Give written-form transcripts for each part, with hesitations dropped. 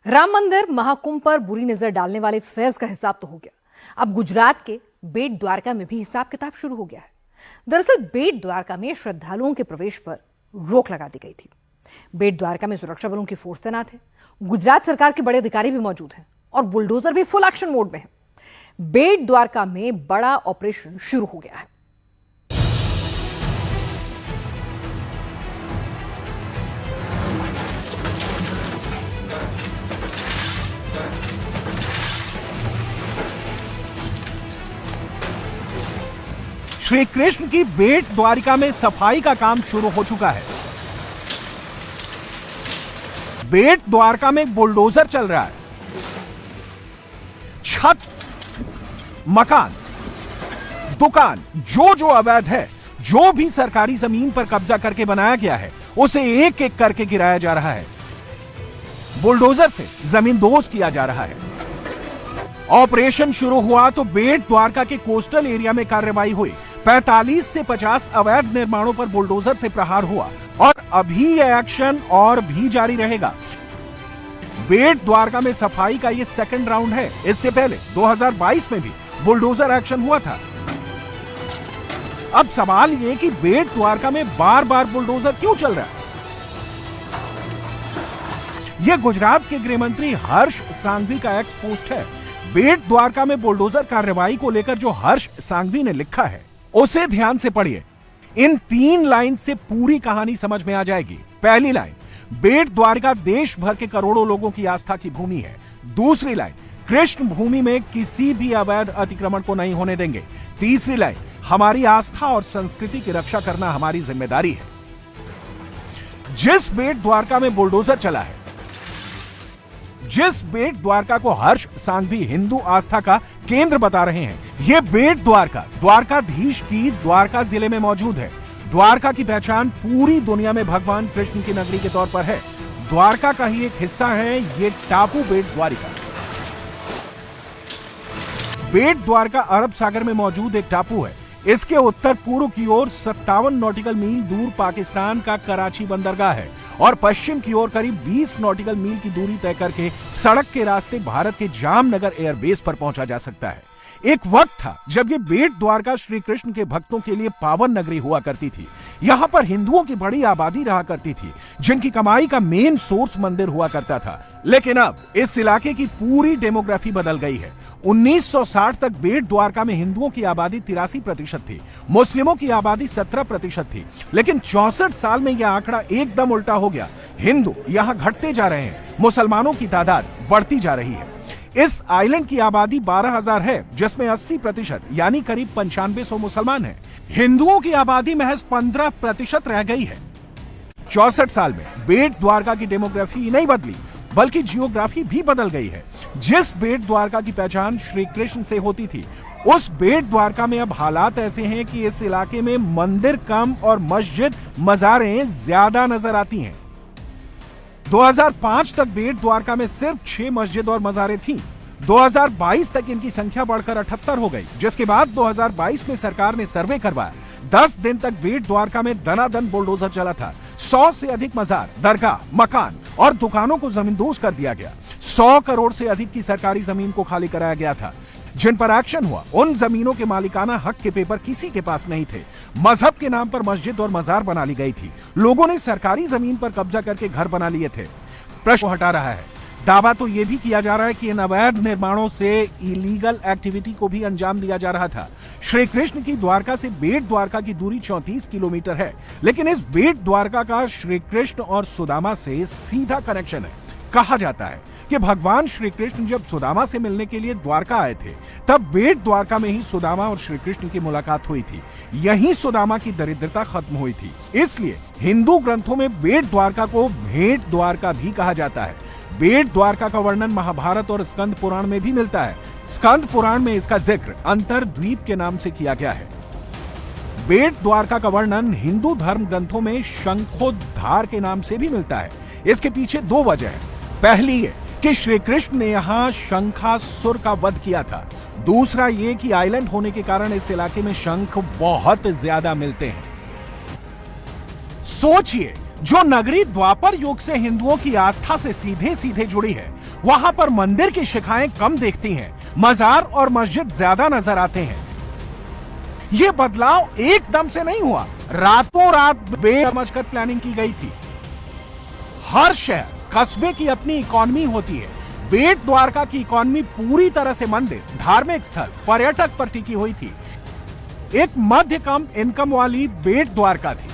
राम मंदिर महाकुंभ पर बुरी नजर डालने वाले फैज का हिसाब तो हो गया। अब गुजरात के बेट द्वारका में भी हिसाब किताब शुरू हो गया है। दरअसल बेट द्वारका में श्रद्धालुओं के प्रवेश पर रोक लगा दी गई थी। बेट द्वारका में सुरक्षा बलों की फोर्स तैनात है। गुजरात सरकार के बड़े अधिकारी भी मौजूद हैं और बुलडोजर भी फुल एक्शन मोड में है। बेट द्वारका में बड़ा ऑपरेशन शुरू हो गया है। श्री कृष्ण की बेट द्वारिका में सफाई का काम शुरू हो चुका है। बेट द्वारका में बुलडोजर चल रहा है। छत, मकान, दुकान, जो अवैध है, जो भी सरकारी जमीन पर कब्जा करके बनाया गया है, उसे एक एक करके गिराया जा रहा है। बुलडोजर से जमीन दोज किया जा रहा है। ऑपरेशन शुरू हुआ तो बेट द्वारका के कोस्टल एरिया में कार्रवाई हुई। 45 से 50 अवैध निर्माणों पर बुलडोजर से प्रहार हुआ और अभी यह एक्शन और भी जारी रहेगा। बेट द्वारका में सफाई का यह सेकंड राउंड है। इससे पहले 2022 में भी बुलडोजर एक्शन हुआ था। अब सवाल यह कि बेट द्वारका में बार बार बुलडोजर क्यों चल रहा है? यह गुजरात के गृह मंत्री हर्ष सांघवी का एक्स पोस्ट है। बेट द्वारका में बुलडोजर कार्रवाई को लेकर जो हर्ष सांघवी ने लिखा है उसे ध्यान से पढ़िए। इन 3 लाइन से पूरी कहानी समझ में आ जाएगी। पहली लाइन, बेट द्वारका देश भर के करोड़ों लोगों की आस्था की भूमि है। दूसरी लाइन, कृष्ण भूमि में किसी भी अवैध अतिक्रमण को नहीं होने देंगे। तीसरी लाइन, हमारी आस्था और संस्कृति की रक्षा करना हमारी जिम्मेदारी है। जिस बेट द्वारका में बुलडोजर चला है, जिस बेट द्वारका को हर्ष सांघवी हिंदू आस्था का केंद्र बता रहे हैं, यह बेट द्वारका द्वारकाधीश की द्वारका जिले में मौजूद है। द्वारका की पहचान पूरी दुनिया में भगवान कृष्ण की नगरी के तौर पर है। द्वारका का ही एक हिस्सा है ये टापू बेट द्वारका। बेट द्वारका अरब सागर में मौजूद एक टापू है। इसके उत्तर पूर्व की ओर 57 नॉटिकल मील दूर पाकिस्तान का कराची बंदरगाह है और पश्चिम की ओर करीब 20 नॉटिकल मील की दूरी तय करके सड़क के रास्ते भारत के जामनगर एयरबेस पर पहुंचा जा सकता है। एक वक्त था जब ये बेट द्वारका श्री कृष्ण के भक्तों के लिए पावन नगरी हुआ करती थी। यहाँ पर हिंदुओं की बड़ी आबादी रहा करती थी, जिनकी कमाई का मेन सोर्स मंदिर हुआ करता था। लेकिन अब इस इलाके की पूरी डेमोग्राफी बदल गई है। 1960 तक बेट द्वारका में हिंदुओं की आबादी 83% थी, मुस्लिमों की आबादी 17% थी। लेकिन 64 साल में यह आंकड़ा एकदम उल्टा हो गया। हिंदू यहाँ घटते जा रहे हैं, मुसलमानों की तादाद बढ़ती जा रही है। इस आइलैंड की आबादी 12,000 है, जिसमें 80% यानी करीब 9500 मुसलमान हैं। हिंदुओं की आबादी महज 15% रह गई है। 64 साल में बेट द्वारका की डेमोग्राफी नहीं बदली, बल्कि जियोग्राफी भी बदल गई है। जिस बेट द्वारका की पहचान श्री कृष्ण से होती थी, उस बेट द्वारका में अब हालात ऐसे हैं कि इस इलाके में मंदिर कम और मस्जिद, मज़ारें ज्यादा नजर आती हैं। 2005 तक बेट द्वारका में सिर्फ 6 मस्जिद और मज़ारें थीं। 2022 तक इनकी संख्या बढ़कर 78 हो गई, जिसके बाद 2022 में सरकार ने सर्वे करवाया। 10 दिन तक बेट द्वारका में दनादन बुलडोजर चला था। 100 से अधिक मजार, दरगाह, मकान और दुकानों को जमींदोज कर दिया गया। 100 करोड़ से अधिक की सरकारी जमीन को खाली कराया गया था। जिन पर एक्शन हुआ, उन जमीनों के मालिकाना हक के पेपर किसी के पास नहीं थे। मजहब के नाम पर मस्जिद और मजार बना ली गई थी। लोगों ने सरकारी जमीन पर कब्जा करके घर बना लिए थे। प्रश्न हटा रहा है। दावा तो यह भी किया जा रहा है कि इन अवैध निर्माणों से इलीगल एक्टिविटी को भी अंजाम दिया जा रहा था। श्री कृष्ण की द्वारका से बेट द्वारका की दूरी 34 किलोमीटर है, लेकिन इस बेट द्वारका का श्री कृष्ण और सुदामा से सीधा कनेक्शन है। कहा जाता है कि भगवान श्री कृष्ण जब सुदामा से मिलने के लिए द्वारका आए थे, तब बेट द्वारका में ही सुदामा और श्री कृष्ण की मुलाकात हुई थी। यहीं सुदामा की दरिद्रता खत्म हुई थी। इसलिए हिंदू ग्रंथों में बेट द्वारका को भेंट द्वारका भी कहा जाता है। बेट द्वारका का वर्णन महाभारत और स्कंद पुराण में भी मिलता है। स्कंद पुराण में इसका जिक्र अंतरद्वीप के नाम से किया गया है। बेट द्वारका का वर्णन हिंदू धर्म ग्रंथों में शंखोद्धार के नाम से भी मिलता है। इसके पीछे 2 वजह है। पहली ये कि श्री कृष्ण ने यहाँ शंखासुर का वध किया था। दूसरा ये कि आइलैंड होने के कारण इस इलाके में शंख बहुत ज्यादा मिलते हैं। सोचिए, जो नगरी द्वापर युग से हिंदुओं की आस्था से सीधे सीधे जुड़ी है, वहां पर मंदिर की शिखाएं कम देखती हैं, मजार और मस्जिद ज्यादा नजर आते हैं। ये बदलाव एकदम से नहीं हुआ, रातों रात समझकर प्लानिंग की गई थी। हर शहर कस्बे की अपनी इकोनॉमी होती है। बेट द्वारका की इकोनॉमी पूरी तरह से मंदिर, धार्मिक स्थल, पर्यटक पर टिकी हुई थी। एक मध्य कम इनकम वाली बेट द्वारका थी,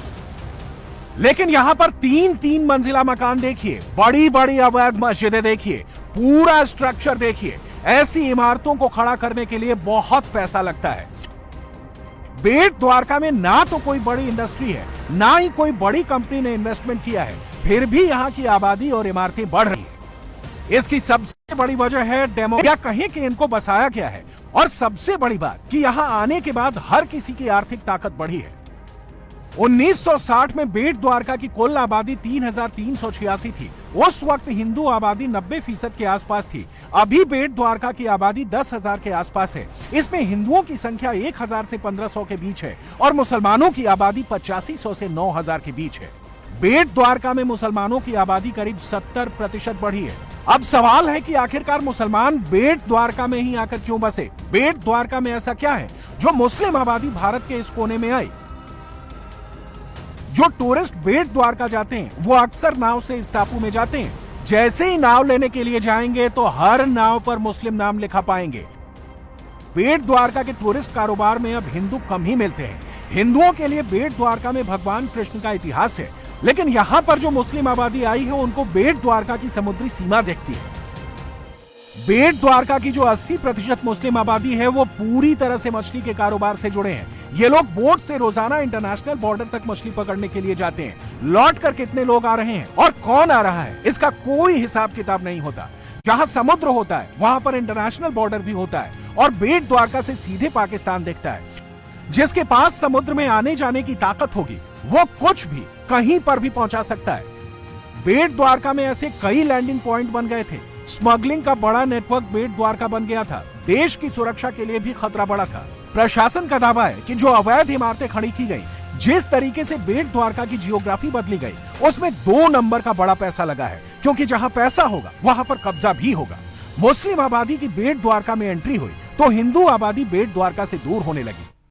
लेकिन यहां पर तीन मंजिला मकान देखिए, बड़ी बड़ी अवैध मस्जिदें देखिए, पूरा स्ट्रक्चर देखिए। ऐसी इमारतों को खड़ा करने के लिए बहुत पैसा लगता है। बेट द्वारका में ना तो कोई बड़ी इंडस्ट्री है, ना ही कोई बड़ी कंपनी ने इन्वेस्टमेंट किया है, फिर भी यहां की आबादी और इमारतें बढ़ रही है। इसकी सबसे बड़ी वजह है डेमो, या कहें कि इनको बसाया गया है। और सबसे बड़ी बात कि यहां आने के बाद हर किसी की आर्थिक ताकत बढ़ी है। 1960 में बेट द्वारका की कुल आबादी 3,386 थी। उस वक्त हिंदू आबादी 90% के आसपास थी। अभी बेट द्वारका की आबादी 10,000 के आसपास है। इसमें हिंदुओं की संख्या 1,000 से 1,500 के बीच है और मुसलमानों की आबादी 8500 से 9,000 के बीच है। बेट द्वारका में मुसलमानों की आबादी करीब 70% बढ़ी है। अब सवाल है कि आखिरकार मुसलमान बेट द्वारका में ही आकर क्यों बसे? बेट द्वारका में ऐसा क्या है जो मुस्लिम आबादी भारत के इस कोने में आई? जो टूरिस्ट बेट द्वारका जाते हैं वो अक्सर नाव से इस टापू में जाते हैं। जैसे ही नाव लेने के लिए जाएंगे तो हर नाव पर मुस्लिम नाम लिखा पाएंगे। बेट द्वारका के टूरिस्ट कारोबार में अब हिंदू कम ही मिलते हैं। हिंदुओं के लिए बेट द्वारका में भगवान कृष्ण का इतिहास है, लेकिन यहां पर जो मुस्लिम आबादी आई है उनको बेट द्वारका की समुद्री सीमा देखती है। बेट द्वारका की जो 80% मुस्लिम आबादी है वो पूरी तरह से मछली के कारोबार से जुड़े हैं। ये लोग बोट से रोजाना इंटरनेशनल बॉर्डर तक मछली पकड़ने के लिए जाते हैं। लौट कर कितने लोग आ रहे हैं और कौन आ रहा है, इसका कोई हिसाब किताब नहीं होता। जहां समुद्र होता है वहां पर इंटरनेशनल बॉर्डर भी होता है और बेट द्वारका से सीधे पाकिस्तान दिखता है। जिसके पास समुद्र में आने जाने की ताकत होगी वो कुछ भी कहीं पर भी पहुंचा सकता है। बेट द्वारका में ऐसे कई लैंडिंग पॉइंट बन गए थे। स्मगलिंग का बड़ा नेटवर्क बेट द्वारका बन गया था। देश की सुरक्षा के लिए भी खतरा बड़ा था। प्रशासन का दावा है कि जो अवैध इमारतें खड़ी की गई, जिस तरीके से बेट द्वारका की जियोग्राफी बदली गई, उसमें 2 नंबर का बड़ा पैसा लगा है, क्योंकि जहां पैसा होगा वहां पर कब्जा भी होगा। मुस्लिम आबादी की बेट द्वारका में एंट्री हुई तो हिंदू आबादी बेट द्वारका से दूर होने लगी।